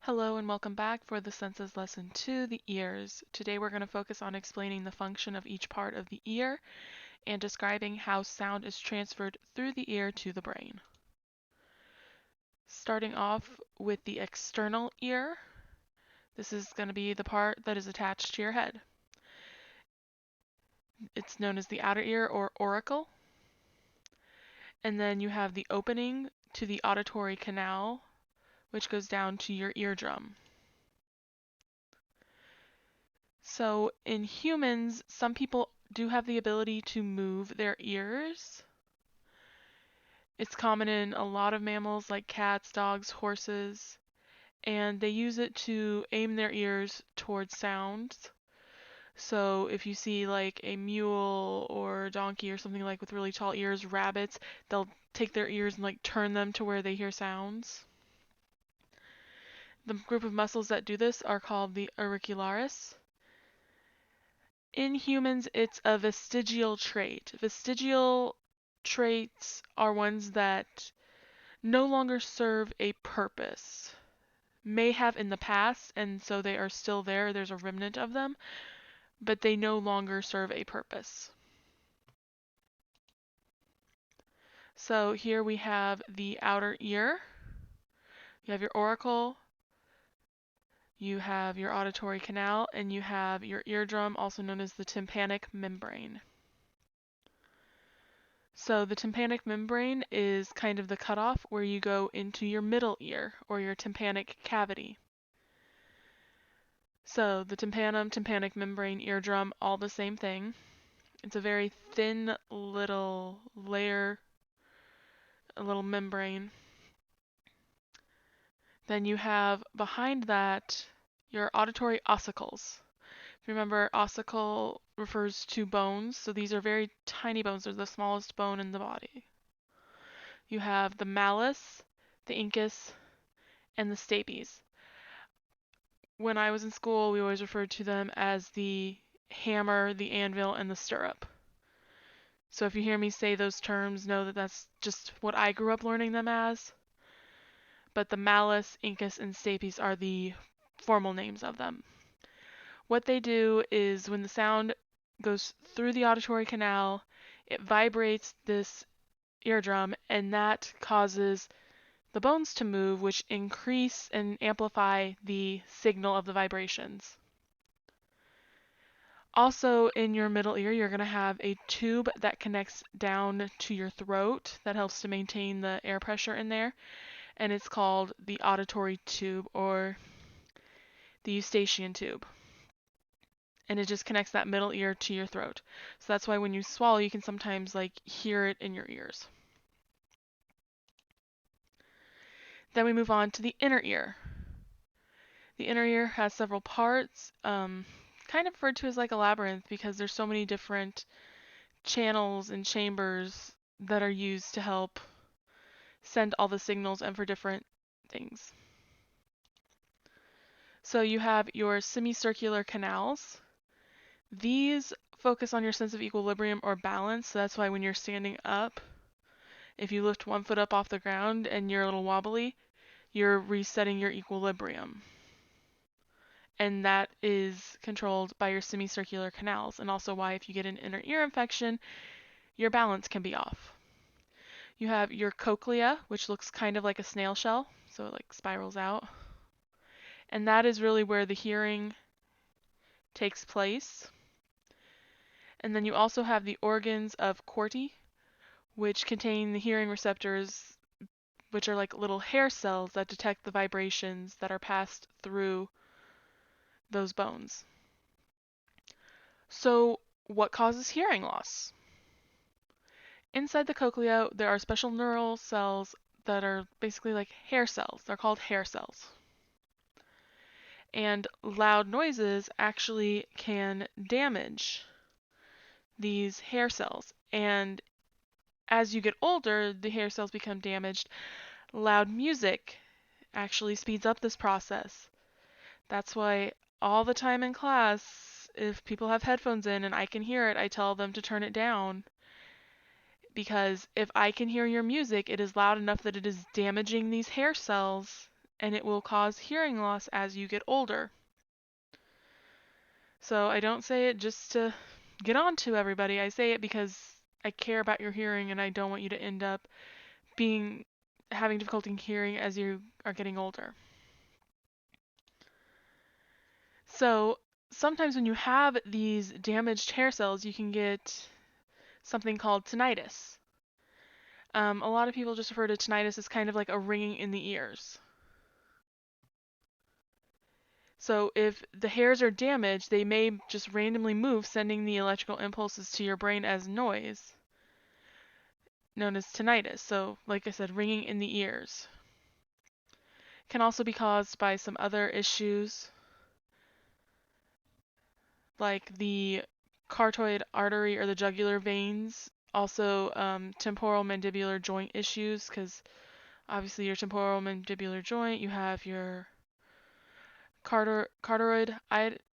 Hello and welcome back for the Senses Lesson 2, the ears. Today we're going to focus on explaining the function of each part of the ear and describing how sound is transferred through the ear to the brain. Starting off with the external ear, this is going to be the part that is attached to your head. It's known as the outer ear or auricle. And then you have the opening to the auditory canal, which goes down to your eardrum. So in humans, some people do have the ability to move their ears. It's common in a lot of mammals like cats, dogs, horses, and they use it to aim their ears towards sounds. So if you see like a mule or a donkey or something like with really tall ears, rabbits, they'll take their ears and like turn them to where they hear sounds. The group of muscles that do this are called the auricularis. In humans, it's a vestigial trait. Vestigial traits are ones that no longer serve a purpose. May have in the past, and so they are still there, there's a remnant of them, but they no longer serve a purpose. So here we have the outer ear, you have your auricle, you have your auditory canal, and you have your eardrum, also known as the tympanic membrane. So the tympanic membrane is kind of the cutoff where you go into your middle ear or your tympanic cavity. So the tympanum, tympanic membrane, eardrum, all the same thing. It's a very thin little layer, a little membrane. Then you have behind that your auditory ossicles. Remember, ossicle refers to bones, so these are very tiny bones. They're the smallest bone in the body. You have the malleus, the incus, and the stapes. When I was in school, we always referred to them as the hammer, the anvil, and the stirrup. So if you hear me say those terms, know that that's just what I grew up learning them as. But the malleus, incus, and stapes are the formal names of them. What they do is when the sound goes through the auditory canal, it vibrates this eardrum, and that causes the bones to move, which increase and amplify the signal of the vibrations. Also in your middle ear, you're going to have a tube that connects down to your throat that helps to maintain the air pressure in there, and it's called the auditory tube or the eustachian tube. And it just connects that middle ear to your throat. So that's why when you swallow, you can sometimes like hear it in your ears. Then we move on to the inner ear. The inner ear has several parts, kind of referred to as like a labyrinth because there's so many different channels and chambers that are used to help send all the signals and for different things. So you have your semicircular canals. These focus on your sense of equilibrium or balance, so that's why when you're standing up, if you lift one foot up off the ground and you're a little wobbly, you're resetting your equilibrium. And that is controlled by your semicircular canals, and also why if you get an inner ear infection, your balance can be off. You have your cochlea, which looks kind of like a snail shell, so it like spirals out. And that is really where the hearing takes place. And then you also have the organs of Corti, which contain the hearing receptors, which are like little hair cells that detect the vibrations that are passed through those bones. So, what causes hearing loss? Inside the cochlea, there are special neural cells that are basically like hair cells. They're called hair cells. And loud noises actually can damage these hair cells. And as you get older, the hair cells become damaged. Loud music actually speeds up this process. That's why all the time in class, if people have headphones in and I can hear it, I tell them to turn it down. Because if I can hear your music, it is loud enough that it is damaging these hair cells and it will cause hearing loss as you get older. So I don't say it just to get on to everybody. I say it because I care about your hearing and I don't want you to end up having difficulty hearing as you are getting older. So sometimes when you have these damaged hair cells, you can get something called tinnitus. A lot of people just refer to tinnitus as kind of like a ringing in the ears. So if the hairs are damaged, they may just randomly move, sending the electrical impulses to your brain as noise, known as tinnitus. So like I said, ringing in the ears. Can also be caused by some other issues, like the carotid artery or the jugular veins. Also, temporal mandibular joint issues, because obviously your temporal mandibular joint, you have your carotid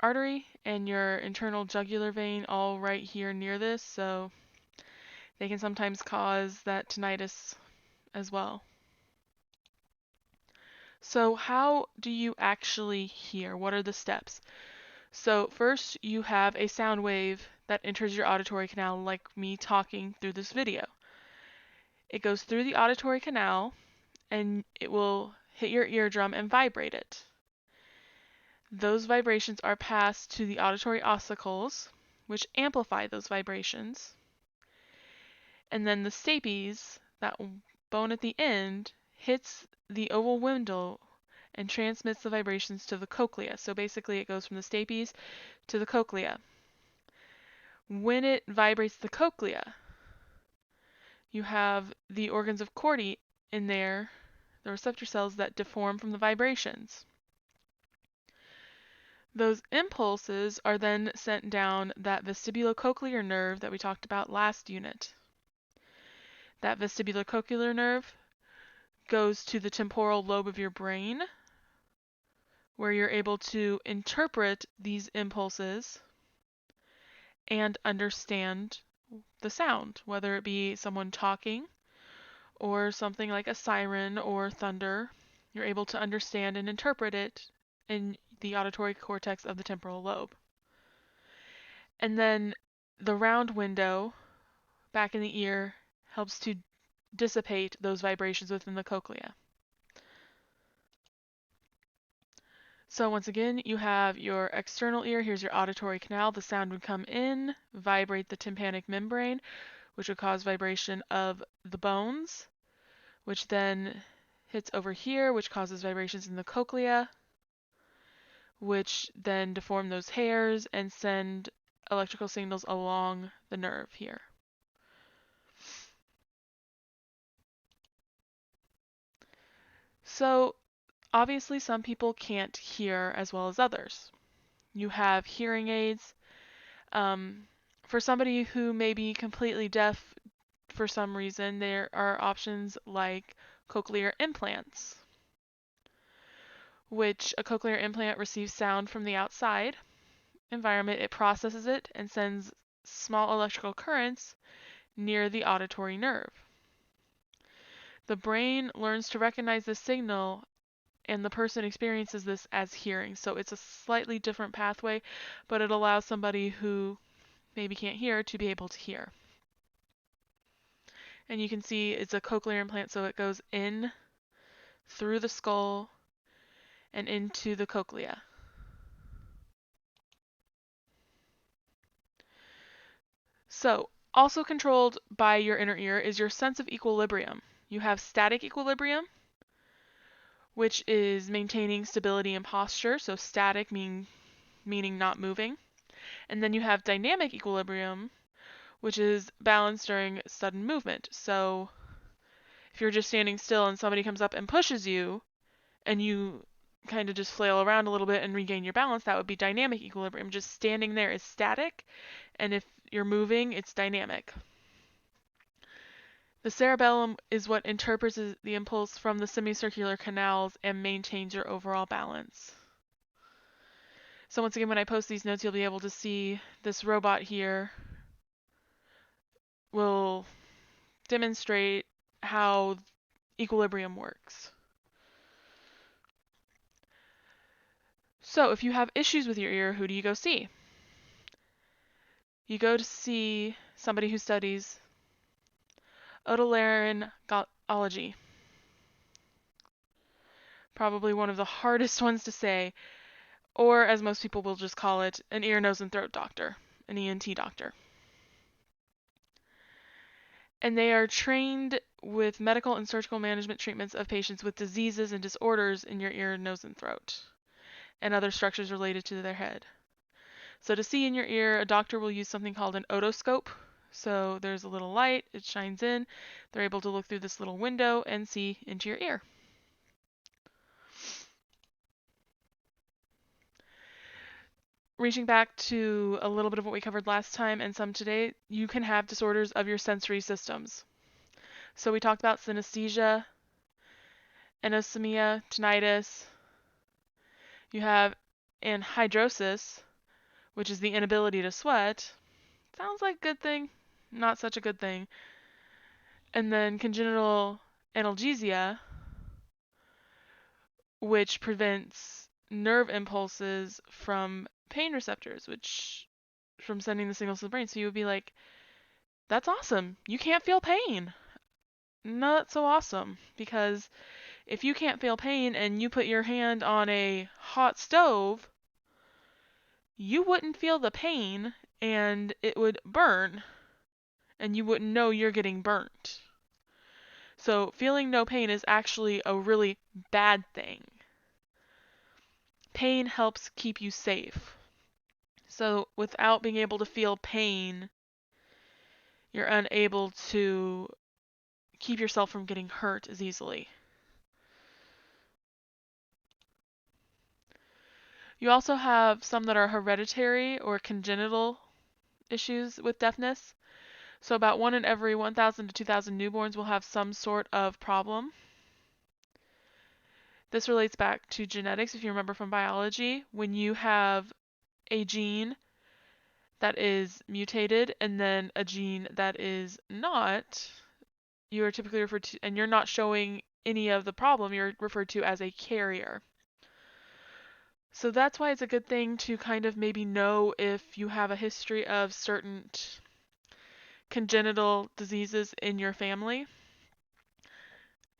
artery and your internal jugular vein all right here near this, so they can sometimes cause that tinnitus as well. So how do you actually hear? What are the steps? So first you have a sound wave that enters your auditory canal, like me talking through this video. It goes through the auditory canal and it will hit your eardrum and vibrate it. Those vibrations are passed to the auditory ossicles, which amplify those vibrations. And then the stapes, that bone at the end, hits the oval window and transmits the vibrations to the cochlea. So basically it goes from the stapes to the cochlea. When it vibrates the cochlea, you have the organs of Corti in there, the receptor cells that deform from the vibrations. Those impulses are then sent down that vestibulocochlear nerve that we talked about last unit. That vestibulocochlear nerve goes to the temporal lobe of your brain, where you're able to interpret these impulses and understand the sound, whether it be someone talking or something like a siren or thunder. You're able to understand and interpret it in the auditory cortex of the temporal lobe. And then the round window back in the ear helps to dissipate those vibrations within the cochlea. So once again, you have your external ear. Here's your auditory canal. The sound would come in, vibrate the tympanic membrane, which would cause vibration of the bones, which then hits over here, which causes vibrations in the cochlea, which then deform those hairs and send electrical signals along the nerve here. So obviously some people can't hear as well as others. You have hearing aids. For somebody who may be completely deaf for some reason, there are options like cochlear implants, which a cochlear implant receives sound from the outside environment, it processes it and sends small electrical currents near the auditory nerve. The brain learns to recognize the signal and the person experiences this as hearing. So it's a slightly different pathway, but it allows somebody who maybe can't hear to be able to hear. And you can see it's a cochlear implant, so it goes in through the skull and into the cochlea. So, also controlled by your inner ear is your sense of equilibrium. You have static equilibrium, which is maintaining stability and posture, so static meaning not moving. And then you have dynamic equilibrium, which is balance during sudden movement. So if you're just standing still and somebody comes up and pushes you, and you kind of just flail around a little bit and regain your balance, that would be dynamic equilibrium. Just standing there is static, and if you're moving, it's dynamic. The cerebellum is what interprets the impulse from the semicircular canals and maintains your overall balance. So once again, when I post these notes, you'll be able to see this robot here will demonstrate how equilibrium works. So if you have issues with your ear, who do you go see? You go to see somebody who studies otolaryngology. Probably one of the hardest ones to say, or as most people will just call it, an ear, nose, and throat doctor, an ENT doctor. And they are trained with medical and surgical management treatments of patients with diseases and disorders in your ear, nose, and throat, and other structures related to their head. So to see in your ear, a doctor will use something called an otoscope. So there's a little light, it shines in, they're able to look through this little window and see into your ear. Reaching back to a little bit of what we covered last time and some today, you can have disorders of your sensory systems. So we talked about synesthesia, anosmia, tinnitus. You have anhidrosis, which is the inability to sweat. Sounds like a good thing, not such a good thing. And then congenital analgesia, which prevents nerve impulses from pain receptors, which from sending the signals to the brain. So you would be like, that's awesome. You can't feel pain. Not so awesome, because if you can't feel pain and you put your hand on a hot stove, you wouldn't feel the pain and it would burn and you wouldn't know you're getting burnt. So feeling no pain is actually a really bad thing. Pain helps keep you safe. So without being able to feel pain, you're unable to keep yourself from getting hurt as easily. You also have some that are hereditary or congenital issues with deafness. So about 1 in every 1,000 to 2,000 newborns will have some sort of problem. This relates back to genetics, if you remember from biology. When you have a gene that is mutated and then a gene that is not, you are typically referred to, and you're not showing any of the problem, you're referred to as a carrier. So that's why it's a good thing to kind of maybe know if you have a history of certain congenital diseases in your family.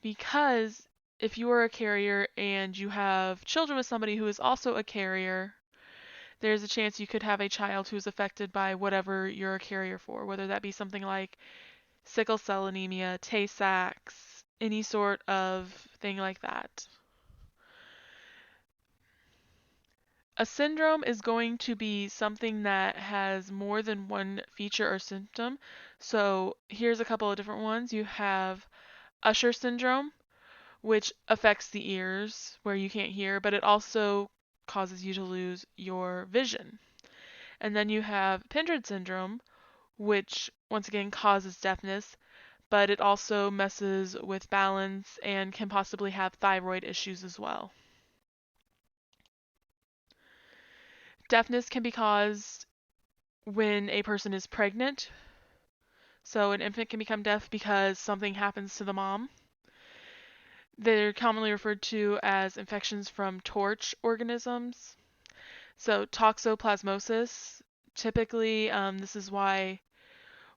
Because if you are a carrier and you have children with somebody who is also a carrier, there's a chance you could have a child who's affected by whatever you're a carrier for, whether that be something like sickle cell anemia, Tay-Sachs, any sort of thing like that. A syndrome is going to be something that has more than one feature or symptom. So here's a couple of different ones. You have Usher syndrome, which affects the ears where you can't hear, but it also causes you to lose your vision. And then you have Pendred syndrome, which once again causes deafness, but it also messes with balance and can possibly have thyroid issues as well. Deafness can be caused when a person is pregnant. So an infant can become deaf because something happens to the mom. They're commonly referred to as infections from torch organisms. So toxoplasmosis, typically, this is why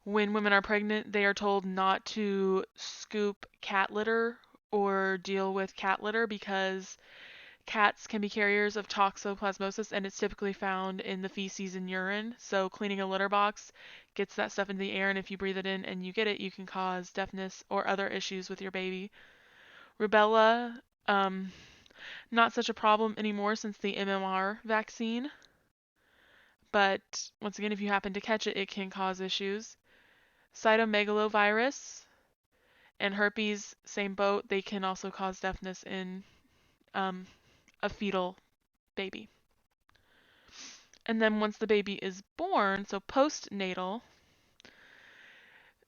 when women are pregnant, they are told not to scoop cat litter or deal with cat litter because cats can be carriers of toxoplasmosis and it's typically found in the feces and urine. So cleaning a litter box gets that stuff into the air, and if you breathe it in and you get it, you can cause deafness or other issues with your baby. Rubella, not such a problem anymore since the MMR vaccine. But once again, if you happen to catch it, it can cause issues. Cytomegalovirus and herpes, same boat. They can also cause deafness in a fetal baby. And then once the baby is born, so postnatal,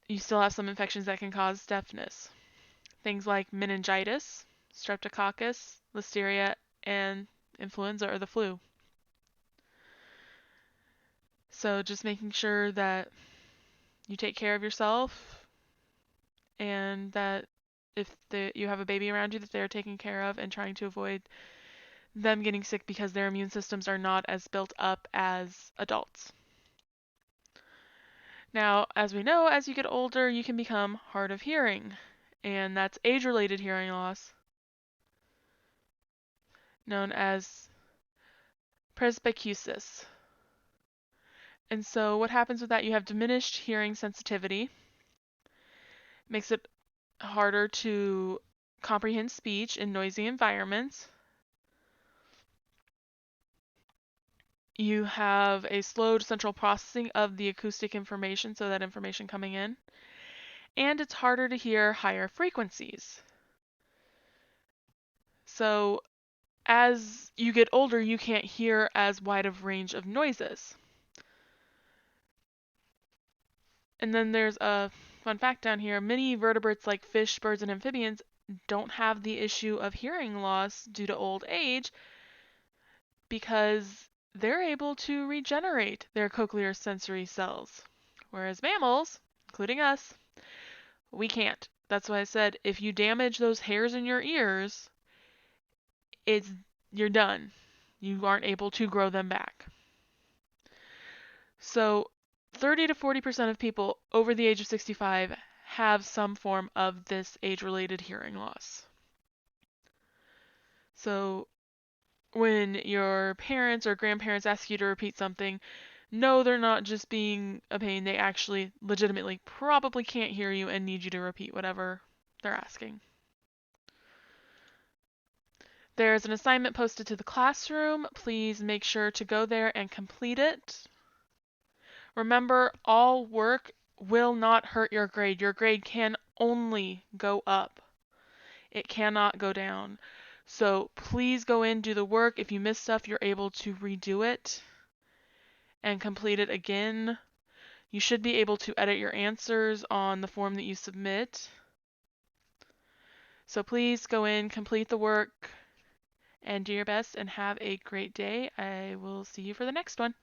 you still have some infections that can cause deafness. Things like meningitis, streptococcus, listeria, and influenza or the flu. So just making sure that you take care of yourself and that if you have a baby around you that they're taking care of and trying to avoid them getting sick because their immune systems are not as built up as adults. Now, as we know, as you get older, you can become hard of hearing, and that's age-related hearing loss, known as presbycusis. And so what happens with that, you have diminished hearing sensitivity, makes it harder to comprehend speech in noisy environments. You have a slowed central processing of the acoustic information, so that information coming in, and it's harder to hear higher frequencies. So as you get older, you can't hear as wide of range of noises. And then there's a fun fact down here. Many vertebrates like fish, birds, and amphibians don't have the issue of hearing loss due to old age because they're able to regenerate their cochlear sensory cells. Whereas mammals, including us, we can't. That's why I said if you damage those hairs in your ears, you're done. You aren't able to grow them back. So 30 to 40% of people over the age of 65 have some form of this age-related hearing loss. So when your parents or grandparents ask you to repeat something, no, they're not just being a pain. They actually legitimately probably can't hear you and need you to repeat whatever they're asking. There's an assignment posted to the classroom. Please make sure to go there and complete it. Remember, all work will not hurt your grade. Your grade can only go up. It cannot go down. So please go in, do the work. If you miss stuff, you're able to redo it and complete it again. You should be able to edit your answers on the form that you submit. So please go in, complete the work, and do your best and have a great day. I will see you for the next one.